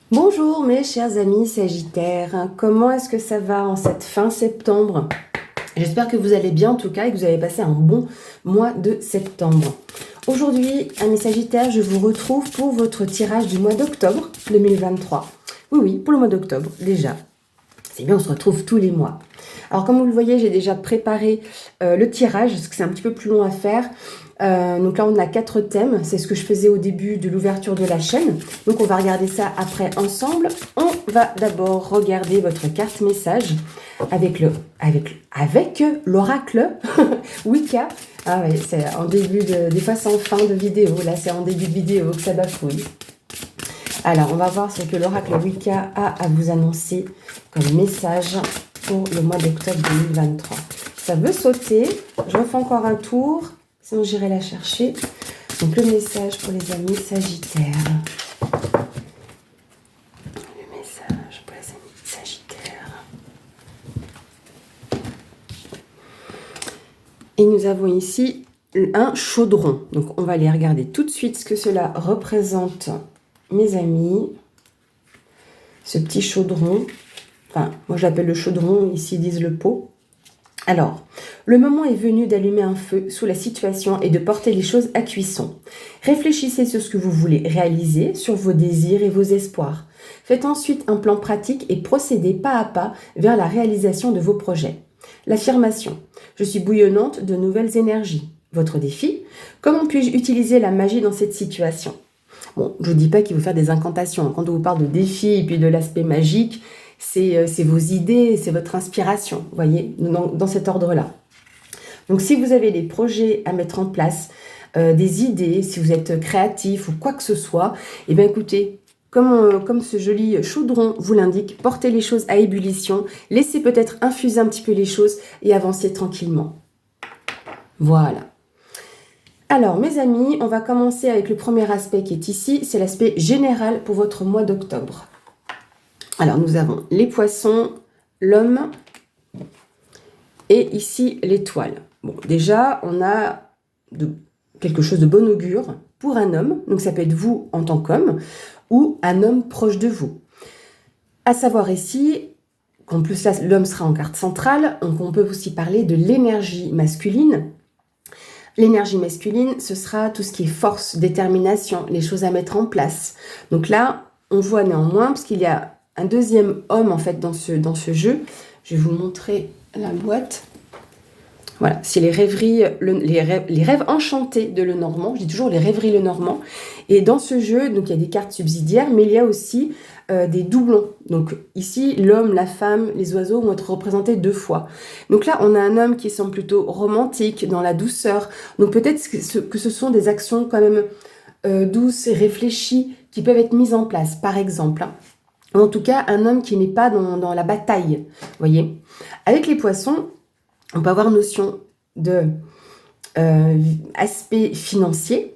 Bonjour mes chers amis Sagittaires, comment est-ce que ça va en cette fin septembre? J'espère que vous allez bien en tout cas et que vous avez passé un bon mois de septembre. Aujourd'hui, amis Sagittaires, je vous retrouve pour votre tirage du mois d'octobre 2023. Oui, pour le mois d'octobre déjà. C'est bien, on se retrouve tous les mois. Alors comme vous le voyez, j'ai déjà préparé le tirage, parce que c'est un petit peu plus long à faire. Donc là, on a 4 thèmes. C'est ce que je faisais au début de l'ouverture de la chaîne. Donc on va regarder ça après ensemble. On va d'abord regarder votre carte message avec l'oracle Wicca. Ah oui, c'est en début de... Des fois, c'est en fin de vidéo. Là, c'est en début de vidéo que ça bafouille. Alors, on va voir ce que l'oracle Wicca a à vous annoncer comme message pour le mois d'octobre 2023. Ça veut sauter. Je refais encore un tour. Sinon, j'irai la chercher. Donc, le message pour les amis Sagittaires. Le message pour les amis Sagittaires. Et nous avons ici un chaudron. Donc, on va aller regarder tout de suite ce que cela représente, mes amis. Ce petit chaudron. Enfin, moi, je l'appelle le chaudron. Ici, ils disent le pot. Alors, le moment est venu d'allumer un feu sous la situation et de porter les choses à cuisson. Réfléchissez sur ce que vous voulez réaliser, sur vos désirs et vos espoirs. Faites ensuite un plan pratique et procédez pas à pas vers la réalisation de vos projets. L'affirmation. Je suis bouillonnante de nouvelles énergies. Votre défi. Comment puis-je utiliser la magie dans cette situation? Bon, je ne vous dis pas qu'il faut faire des incantations. Quand on vous parle de défi et puis de l'aspect magique, c'est vos idées, c'est votre inspiration, vous voyez, dans cet ordre-là. Donc, si vous avez des projets à mettre en place, des idées, si vous êtes créatif ou quoi que ce soit, eh bien, écoutez, comme ce joli chaudron vous l'indique, portez les choses à ébullition, laissez peut-être infuser un petit peu les choses et avancez tranquillement. Voilà. Alors, mes amis, on va commencer avec le premier aspect qui est ici, c'est l'aspect général pour votre mois d'octobre. Alors, nous avons les poissons, l'homme et ici l'étoile. Bon, déjà, on a quelque chose de bon augure pour un homme. Donc, ça peut être vous en tant qu'homme ou un homme proche de vous. À savoir ici qu'en plus, là, l'homme sera en carte centrale. Donc, on peut aussi parler de l'énergie masculine. L'énergie masculine, ce sera tout ce qui est force, détermination, les choses à mettre en place. Donc là, on voit néanmoins, parce qu'il y a un deuxième homme en fait dans ce jeu. Je vais vous montrer la boîte. Voilà, c'est les rêveries, les rêves enchantés de Lenormand. Je dis toujours les rêveries Lenormand. Et dans ce jeu, donc il y a des cartes subsidiaires, mais il y a aussi des doublons. Donc ici, l'homme, la femme, les oiseaux vont être représentés 2 fois. Donc là, on a un homme qui semble plutôt romantique, dans la douceur. Donc peut-être que ce sont des actions quand même douces et réfléchies qui peuvent être mises en place, par exemple. En tout cas, un homme qui n'est pas dans la bataille, voyez. Avec les poissons, on peut avoir notion de aspect financier.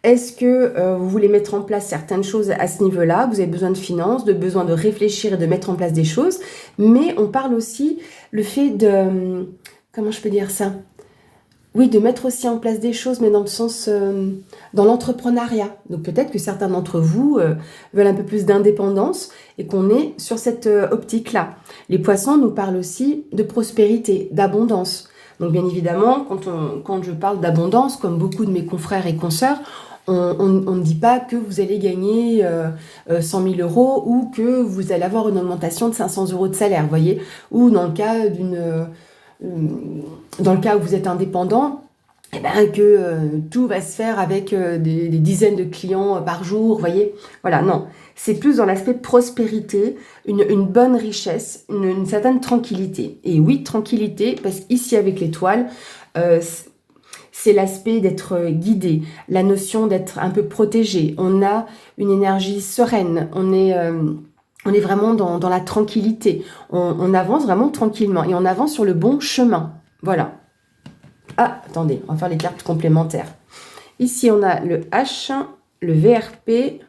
Est-ce que vous voulez mettre en place certaines choses à ce niveau-là? Vous avez besoin de finances, de besoin de réfléchir et de mettre en place des choses. Mais on parle aussi le fait de... Comment je peux dire ça? Oui, de mettre aussi en place des choses, mais dans le sens, dans l'entrepreneuriat. Donc peut-être que certains d'entre vous veulent un peu plus d'indépendance et qu'on est sur cette optique-là. Les poissons nous parlent aussi de prospérité, d'abondance. Donc bien évidemment, quand je parle d'abondance, comme beaucoup de mes confrères et consoeurs, on ne dit pas que vous allez gagner 100 000 euros ou que vous allez avoir une augmentation de 500 euros de salaire, vous voyez. Ou dans le cas où vous êtes indépendant, eh ben que tout va se faire avec des dizaines de clients par jour, vous voyez. Voilà, non. C'est plus dans l'aspect prospérité, une bonne richesse, une certaine tranquillité. Et oui, tranquillité, parce qu'ici avec l'étoile, c'est l'aspect d'être guidé, la notion d'être un peu protégé. On a une énergie sereine, on est vraiment dans la tranquillité. On avance vraiment tranquillement et on avance sur le bon chemin. Voilà. Ah, attendez, on va faire les cartes complémentaires. Ici, on a le H, le VRP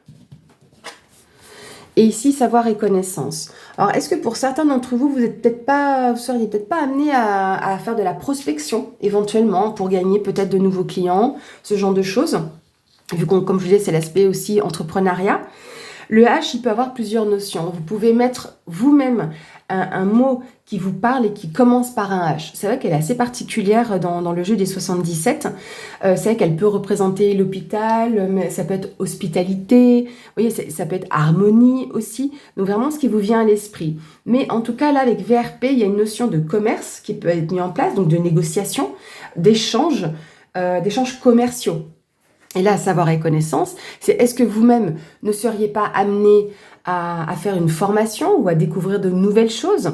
et ici, savoir et connaissance. Alors, est-ce que pour certains d'entre vous, vous seriez peut-être pas amené à faire de la prospection, éventuellement, pour gagner peut-être de nouveaux clients, ce genre de choses, vu qu'on, comme je vous disais, c'est l'aspect aussi entrepreneuriat. Le H, il peut avoir plusieurs notions. Vous pouvez mettre vous-même un mot qui vous parle et qui commence par un H. C'est vrai qu'elle est assez particulière dans le jeu des 77. C'est vrai qu'elle peut représenter l'hôpital, mais ça peut être hospitalité, vous voyez, ça peut être harmonie aussi. Donc vraiment ce qui vous vient à l'esprit. Mais en tout cas, là, avec VRP, il y a une notion de commerce qui peut être mise en place, donc de négociation, d'échanges commerciaux. Et là, savoir et connaissance, c'est est-ce que vous-même ne seriez pas amené à faire une formation ou à découvrir de nouvelles choses?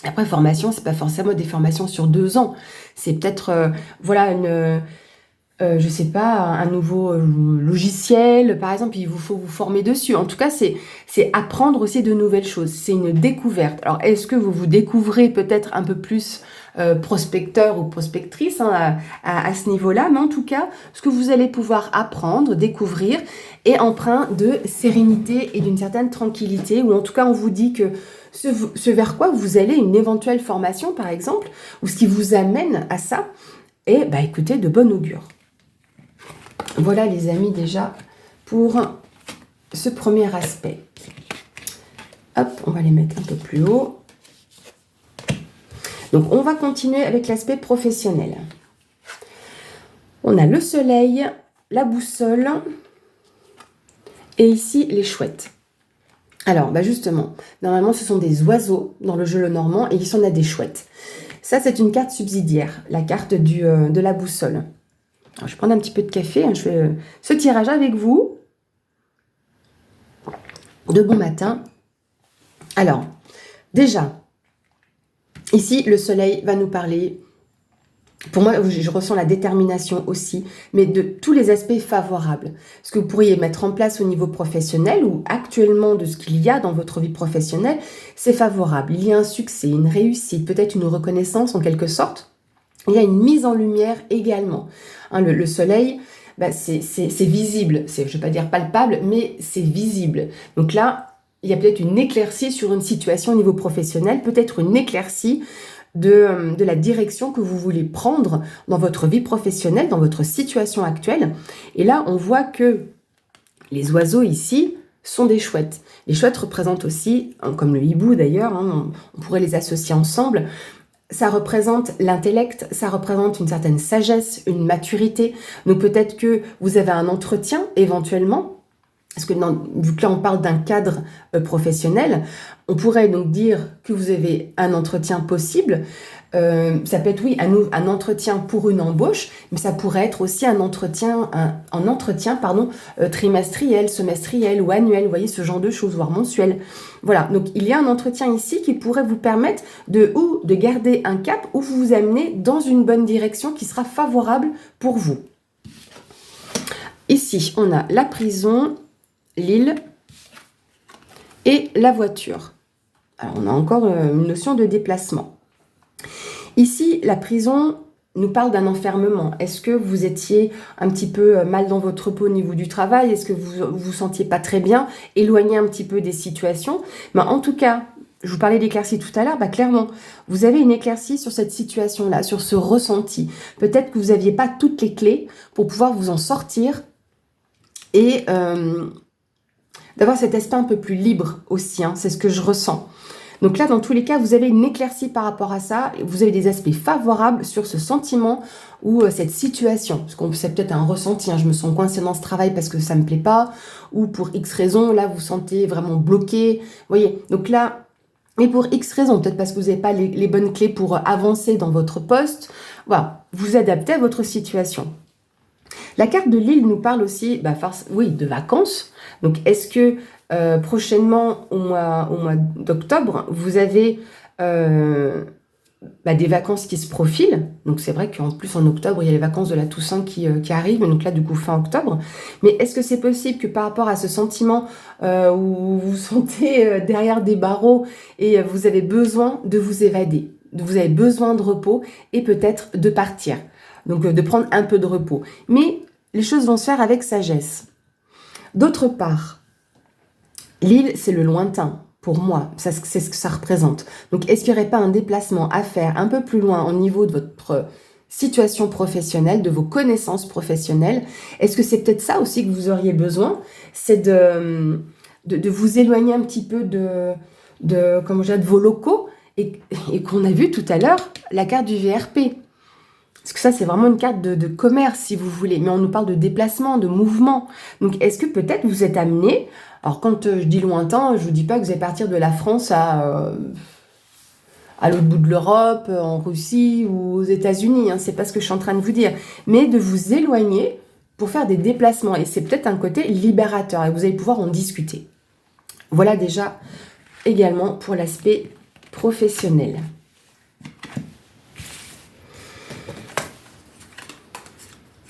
Après, formation, c'est pas forcément des formations sur 2 ans. C'est peut-être, voilà, je sais pas, un nouveau logiciel, par exemple, il vous faut vous former dessus. En tout cas, c'est apprendre aussi de nouvelles choses. C'est une découverte. Alors, est-ce que vous vous découvrez peut-être un peu plus prospecteur ou prospectrice à ce niveau-là? Mais en tout cas, ce que vous allez pouvoir apprendre, découvrir, est empreint de sérénité et d'une certaine tranquillité, ou en tout cas, on vous dit que ce vers quoi vous allez, une éventuelle formation, par exemple, ou ce qui vous amène à ça, est, bah, écoutez, de bon augure. Voilà les amis déjà pour ce premier aspect. Hop, on va les mettre un peu plus haut. Donc on va continuer avec l'aspect professionnel. On a le soleil, la boussole et ici les chouettes. Alors bah justement, normalement ce sont des oiseaux dans le jeu Lenormand et ici on a des chouettes. Ça c'est une carte subsidiaire, la carte de la boussole. Alors, je vais prendre un petit peu de café, je fais ce tirage avec vous. De bon matin. Alors, déjà, ici, le soleil va nous parler. Pour moi, je ressens la détermination aussi, mais de tous les aspects favorables. Ce que vous pourriez mettre en place au niveau professionnel ou actuellement de ce qu'il y a dans votre vie professionnelle, c'est favorable. Il y a un succès, une réussite, peut-être une reconnaissance en quelque sorte. Il y a une mise en lumière également. Hein, le soleil, bah, c'est visible. Je ne vais pas dire palpable, mais c'est visible. Donc là, il y a peut-être une éclaircie sur une situation au niveau professionnel, peut-être une éclaircie de la direction que vous voulez prendre dans votre vie professionnelle, dans votre situation actuelle. Et là, on voit que les oiseaux ici sont des chouettes. Les chouettes représentent aussi, comme le hibou d'ailleurs, hein, on pourrait les associer ensemble. Ça représente l'intellect, ça représente une certaine sagesse, une maturité. Donc peut-être que vous avez un entretien éventuellement, parce que vu que là on parle d'un cadre professionnel, on pourrait donc dire que vous avez un entretien possible. Ça peut être oui un entretien pour une embauche, mais ça pourrait être aussi un entretien trimestriel, semestriel ou annuel, vous voyez, ce genre de choses, voire mensuel. Voilà, donc il y a un entretien ici qui pourrait vous permettre de garder un cap ou vous amener dans une bonne direction qui sera favorable pour vous. Ici, on a la prison, l'île et la voiture. Alors, on a encore une notion de déplacement. Ici, la prison nous parle d'un enfermement. Est-ce que vous étiez un petit peu mal dans votre peau au niveau du travail? Est-ce que vous vous sentiez pas très bien, éloigné un petit peu des situations? Mais en tout cas, je vous parlais d'éclaircie tout à l'heure, bah clairement, vous avez une éclaircie sur cette situation-là, sur ce ressenti. Peut-être que vous n'aviez pas toutes les clés pour pouvoir vous en sortir et d'avoir cet aspect un peu plus libre aussi, hein, c'est ce que je ressens. Donc là, dans tous les cas, vous avez une éclaircie par rapport à ça, vous avez des aspects favorables sur ce sentiment ou cette situation. Parce que c'est peut-être un ressenti, hein, je me sens coincée dans ce travail parce que ça ne me plaît pas, ou pour X raison, là, vous vous sentez vraiment bloqué. Vous voyez, donc là, et pour X raison, peut-être parce que vous n'avez pas les bonnes clés pour avancer dans votre poste, voilà, vous adaptez à votre situation. La carte de l'île nous parle aussi, de vacances. Donc, est-ce que prochainement, au mois d'octobre, vous avez des vacances qui se profilent? Donc, c'est vrai qu'en plus, en octobre, il y a les vacances de la Toussaint qui arrivent. Donc là, du coup, fin octobre. Mais est-ce que c'est possible que par rapport à ce sentiment où vous vous sentez derrière des barreaux et vous avez besoin de vous évader, vous avez besoin de repos et peut-être de partir, donc de prendre un peu de repos. Mais les choses vont se faire avec sagesse. D'autre part, l'île, c'est le lointain, pour moi, c'est ce que ça représente. Donc, est-ce qu'il n'y aurait pas un déplacement à faire un peu plus loin au niveau de votre situation professionnelle, de vos connaissances professionnelles? Est-ce que c'est peut-être ça aussi que vous auriez besoin? C'est de vous éloigner un petit peu comment je dis, de vos locaux, et qu'on a vu tout à l'heure, la carte du VRP. Parce que ça, c'est vraiment une carte de commerce, si vous voulez. Mais on nous parle de déplacement, de mouvement. Donc, est-ce que peut-être vous êtes amené... Alors, quand je dis lointain, je ne vous dis pas que vous allez partir de la France à l'autre bout de l'Europe, en Russie ou aux États-Unis. Hein, c'est pas ce que je suis en train de vous dire. Mais de vous éloigner pour faire des déplacements. Et c'est peut-être un côté libérateur. Et vous allez pouvoir en discuter. Voilà déjà également pour l'aspect professionnel.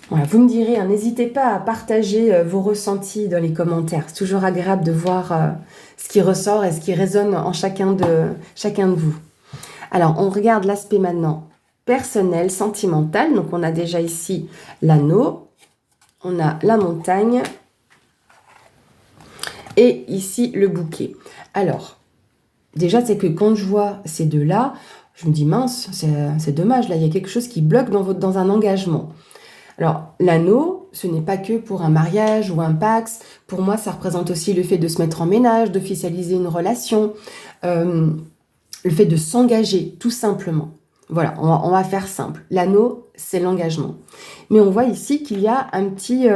Voilà, vous me direz, hein, n'hésitez pas à partager vos ressentis dans les commentaires. C'est toujours agréable de voir ce qui ressort et ce qui résonne en chacun de vous. Alors, on regarde l'aspect maintenant personnel, sentimental. Donc, on a déjà ici l'anneau, on a la montagne et ici le bouquet. Alors, déjà, c'est que quand je vois ces deux-là, je me dis, mince, c'est dommage, là, il y a quelque chose qui bloque dans un engagement. Alors, l'anneau, ce n'est pas que pour un mariage ou un pax. Pour moi, ça représente aussi le fait de se mettre en ménage, d'officialiser une relation, le fait de s'engager, tout simplement. Voilà, on va faire simple. L'anneau, c'est l'engagement. Mais on voit ici qu'il y a un petit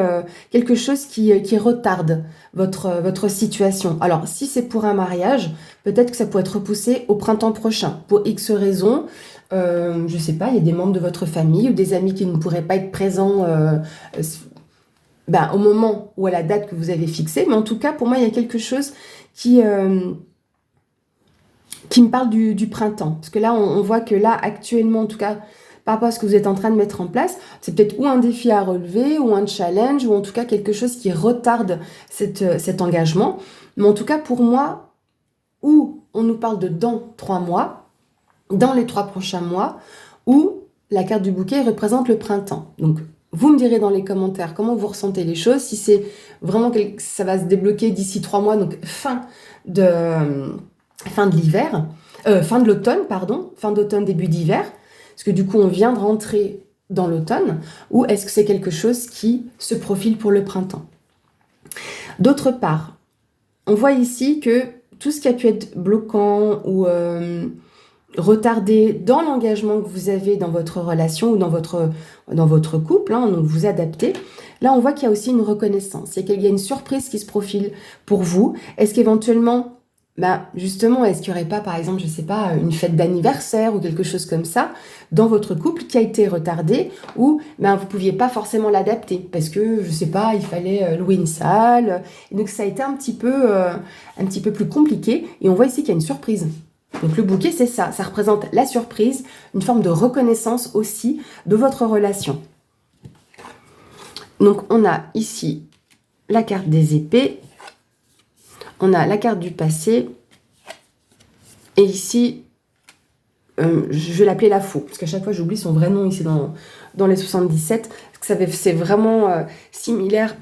quelque chose qui retarde votre situation. Alors, si c'est pour un mariage, peut-être que ça peut être repoussé au printemps prochain, pour X raisons. Je ne sais pas, il y a des membres de votre famille ou des amis qui ne pourraient pas être présents au moment ou à la date que vous avez fixée. Mais en tout cas, pour moi, il y a quelque chose qui me parle du printemps. Parce que là, on voit que là, actuellement, en tout cas, par rapport à ce que vous êtes en train de mettre en place, c'est peut-être ou un défi à relever, ou un challenge, ou en tout cas quelque chose qui retarde cet engagement. Mais en tout cas, pour moi, où on nous parle de dans 3 mois, dans les 3 prochains mois, où la carte du bouquet représente le printemps. Donc, vous me direz dans les commentaires comment vous ressentez les choses, si c'est vraiment que ça va se débloquer d'ici 3 mois, donc fin de l'hiver, fin de l'automne, pardon, fin d'automne, début d'hiver, parce que du coup, on vient de rentrer dans l'automne, ou est-ce que c'est quelque chose qui se profile pour le printemps? D'autre part, on voit ici que tout ce qui a pu être bloquant ou retardé dans l'engagement que vous avez dans votre relation ou dans votre couple, hein, donc vous adaptez. Là, on voit qu'il y a aussi une reconnaissance. Il y a une surprise qui se profile pour vous. Est-ce qu'éventuellement, justement, est-ce qu'il n'y aurait pas, par exemple, je ne sais pas, une fête d'anniversaire ou quelque chose comme ça dans votre couple qui a été retardé ou vous ne pouviez pas forcément l'adapter parce que, je ne sais pas, il fallait louer une salle. Et donc, ça a été un petit peu plus compliqué. Et on voit ici qu'il y a une surprise. Donc le bouquet, c'est ça représente la surprise, une forme de reconnaissance aussi de votre relation. Donc on a ici la carte des épées, on a la carte du passé, et ici, je vais l'appeler la faux, parce qu'à chaque fois j'oublie son vrai nom ici dans les 77, parce que c'est vraiment similaire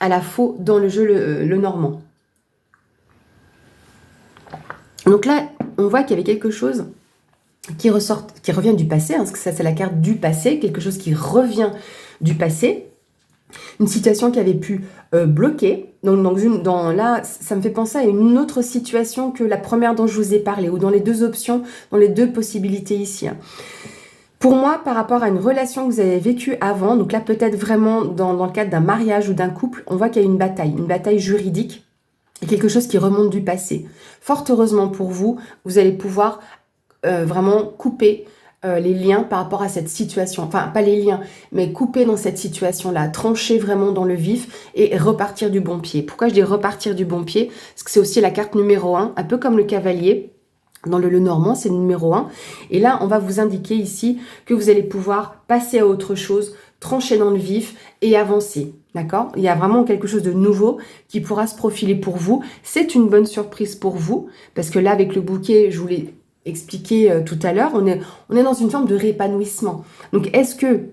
à la faux dans le jeu le normand. Donc là, on voit qu'il y avait quelque chose qui revient du passé, hein, parce que ça c'est la carte du passé, quelque chose qui revient du passé, une situation qui avait pu bloquer. Donc là, ça me fait penser à une autre situation que la première dont je vous ai parlé, ou dans les deux options, dans les deux possibilités ici. Hein. Pour moi, par rapport à une relation que vous avez vécue avant, donc là peut-être vraiment dans le cadre d'un mariage ou d'un couple, on voit qu'il y a une bataille juridique, et quelque chose qui remonte du passé. Fort heureusement pour vous, vous allez pouvoir vraiment couper les liens par rapport à cette situation. Enfin, pas les liens, mais couper dans cette situation-là, trancher vraiment dans le vif et repartir du bon pied. Pourquoi je dis repartir du bon pied? Parce que c'est aussi la carte numéro 1, un peu comme le cavalier. Dans le Normand, c'est le numéro 1. Et là, on va vous indiquer ici que vous allez pouvoir passer à autre chose, trancher dans le vif et avancer. D'accord? Il y a vraiment quelque chose de nouveau qui pourra se profiler pour vous. C'est une bonne surprise pour vous, parce que là, avec le bouquet, je vous l'ai expliqué tout à l'heure, on est dans une forme de réépanouissement. Donc, est-ce que,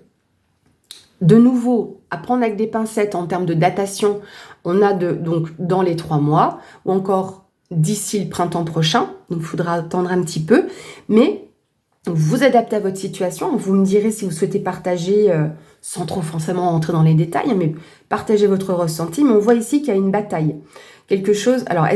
de nouveau, à prendre avec des pincettes en termes de datation, on a donc dans les 3 mois, ou encore d'ici le printemps prochain, donc il faudra attendre un petit peu, mais vous adaptez à votre situation, vous me direz si vous souhaitez partager, sans trop forcément rentrer dans les détails, mais partagez votre ressenti, mais on voit ici qu'il y a une bataille, quelque chose... Alors,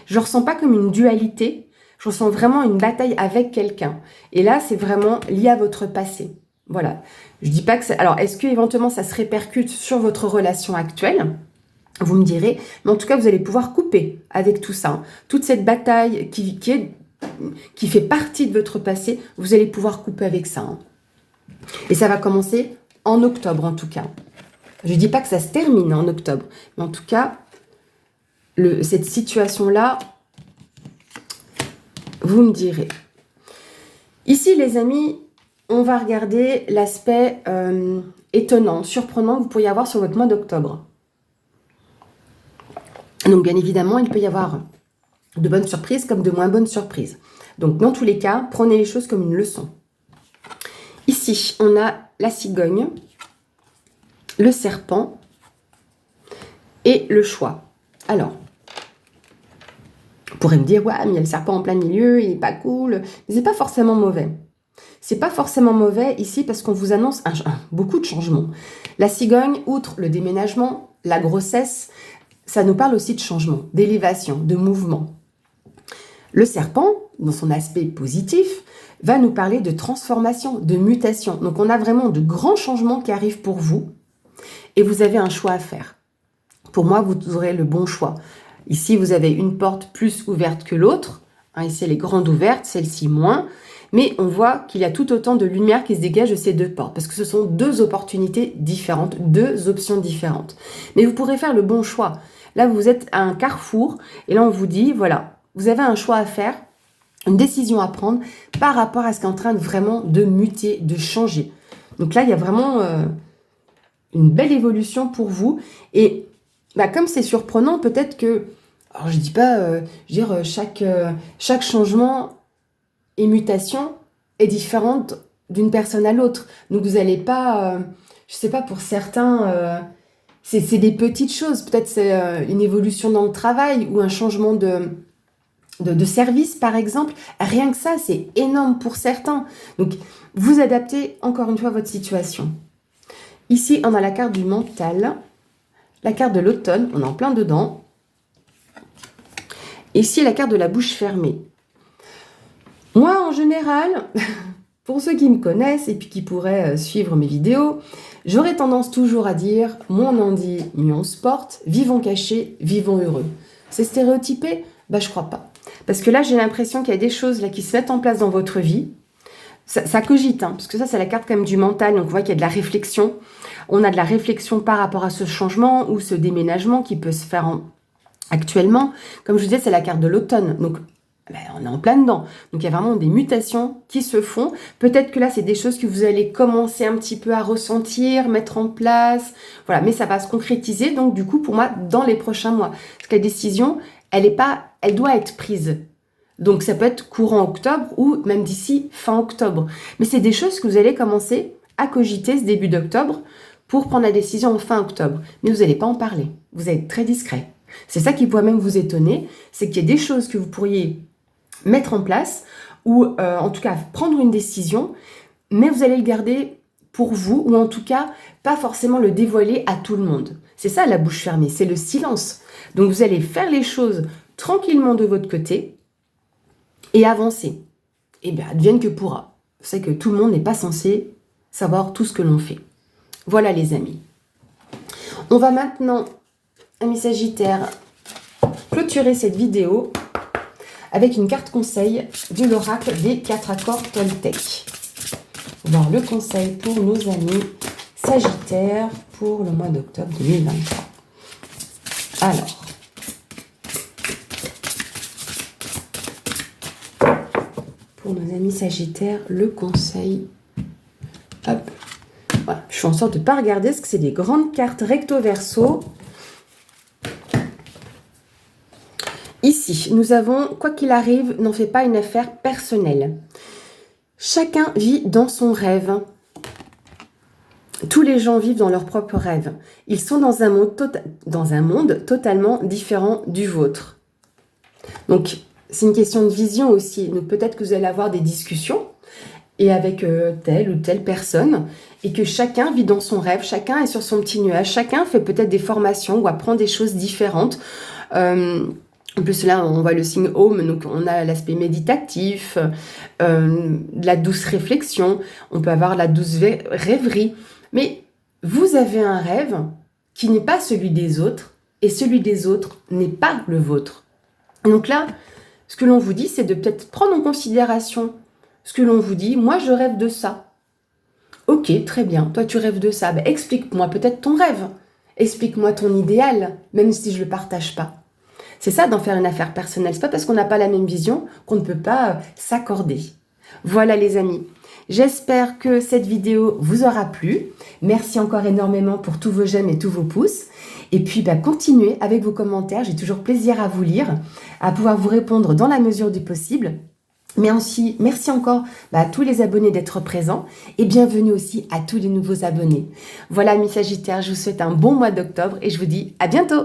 je ne ressens pas comme une dualité, je ressens vraiment une bataille avec quelqu'un. Et là, c'est vraiment lié à votre passé. Voilà. Je dis pas que ça... Alors, est-ce que éventuellement ça se répercute sur votre relation actuelle? Vous me direz. Mais en tout cas, vous allez pouvoir couper avec tout ça. Hein. Toute cette bataille qui fait partie de votre passé, vous allez pouvoir couper avec ça. Hein. Et ça va commencer en octobre, en tout cas. Je ne dis pas que ça se termine en octobre. Mais en tout cas, cette situation-là, vous me direz. Ici, les amis, on va regarder l'aspect étonnant, surprenant que vous pourriez avoir sur votre mois d'octobre. Donc, bien évidemment, il peut y avoir de bonnes surprises comme de moins bonnes surprises. Donc, dans tous les cas, prenez les choses comme une leçon. Ici, on a la cigogne, le serpent et le choix. Alors, on pourrait me dire, ouais, mais il y a le serpent en plein milieu, il n'est pas cool. Mais c'est pas forcément mauvais. C'est pas forcément mauvais ici parce qu'on vous annonce beaucoup de changements. La cigogne, outre le déménagement, la grossesse, ça nous parle aussi de changement, d'élévation, de mouvement. Le serpent, dans son aspect positif, va nous parler de transformation, de mutation. Donc on a vraiment de grands changements qui arrivent pour vous et vous avez un choix à faire. Pour moi, vous aurez le bon choix. Ici, vous avez une porte plus ouverte que l'autre. Ici, elle est grande ouverte, celle-ci moins. Mais on voit qu'il y a tout autant de lumière qui se dégage de ces deux portes. Parce que ce sont deux opportunités différentes, deux options différentes. Mais vous pourrez faire le bon choix. Là, vous êtes à un carrefour. Et là, on vous dit, voilà, vous avez un choix à faire, une décision à prendre par rapport à ce qui est en train de vraiment de muter, de changer. Donc là, il y a vraiment une belle évolution pour vous. Et comme c'est surprenant, peut-être que, alors je dis pas, chaque changement et mutation est différente d'une personne à l'autre. Donc vous n'allez pas, je sais pas, pour certains, c'est des petites choses. Peut-être c'est une évolution dans le travail ou un changement de service, par exemple. Rien que ça, c'est énorme pour certains. Donc vous adaptez encore une fois votre situation. Ici, on a la carte du mental. La carte de l'automne, on est en plein dedans. Ici, la carte de la bouche fermée. Moi, en général, pour ceux qui me connaissent et puis qui pourraient suivre mes vidéos, j'aurais tendance toujours à dire « moins on en dit, mieux on se porte, vivons cachés, vivons heureux ». C'est stéréotypé? Je crois pas. Parce que là, j'ai l'impression qu'il y a des choses là qui se mettent en place dans votre vie. Ça cogite, parce que ça, c'est la carte quand même du mental. Donc, on voit qu'il y a de la réflexion. On a de la réflexion par rapport à ce changement ou ce déménagement qui peut se faire actuellement. Comme je vous disais, c'est la carte de l'automne. Donc, on est en plein dedans. Donc, il y a vraiment des mutations qui se font. Peut-être que là, c'est des choses que vous allez commencer un petit peu à ressentir, mettre en place. Voilà, mais ça va se concrétiser. Donc, du coup, pour moi, dans les prochains mois. Parce que la décision, elle doit être prise. Donc, ça peut être courant octobre ou même d'ici fin octobre. Mais c'est des choses que vous allez commencer à cogiter ce début d'octobre pour prendre la décision en fin octobre. Mais vous n'allez pas en parler. Vous allez être très discret. C'est ça qui pourrait même vous étonner, c'est qu'il y a des choses que vous pourriez mettre en place ou en tout cas prendre une décision, mais vous allez le garder pour vous ou en tout cas pas forcément le dévoiler à tout le monde. C'est ça la bouche fermée, c'est le silence. Donc vous allez faire les choses tranquillement de votre côté et avancer. Et bien, advienne que pourra. C'est que tout le monde n'est pas censé savoir tout ce que l'on fait. Voilà les amis. On va maintenant, amis Sagittaires, clôturer cette vidéo avec une carte conseil de l'oracle des 4 accords Toltec. Voir le conseil pour nos amis Sagittaires pour le mois d'octobre 2023. Alors, pour nos amis Sagittaires, le conseil. Hop. Voilà. Je fais en sorte de ne pas regarder parce que c'est des grandes cartes recto verso. Ici, nous avons, quoi qu'il arrive, n'en fait pas une affaire personnelle. Chacun vit dans son rêve. Tous les gens vivent dans leur propre rêve. Ils sont dans un monde totalement différent du vôtre. Donc, c'est une question de vision aussi. Donc, peut-être que vous allez avoir des discussions et avec telle ou telle personne et que chacun vit dans son rêve, chacun est sur son petit nuage, chacun fait peut-être des formations ou apprend des choses différentes. En plus, là, on voit le signe Home, donc on a l'aspect méditatif, de la douce réflexion, on peut avoir la douce rêverie. Mais vous avez un rêve qui n'est pas celui des autres, et celui des autres n'est pas le vôtre. Donc là, ce que l'on vous dit, c'est de peut-être prendre en considération ce que l'on vous dit. Moi, je rêve de ça. Ok, très bien, toi tu rêves de ça. Ben, explique-moi peut-être ton rêve. Explique-moi ton idéal, même si je ne le partage pas. C'est ça d'en faire une affaire personnelle. C'est pas parce qu'on n'a pas la même vision qu'on ne peut pas s'accorder. Voilà les amis. J'espère que cette vidéo vous aura plu. Merci encore énormément pour tous vos j'aime et tous vos pouces. Et puis continuez avec vos commentaires. J'ai toujours plaisir à vous lire, à pouvoir vous répondre dans la mesure du possible. Mais aussi, merci encore à tous les abonnés d'être présents et bienvenue aussi à tous les nouveaux abonnés. Voilà mes Sagittaires, je vous souhaite un bon mois d'octobre et je vous dis à bientôt.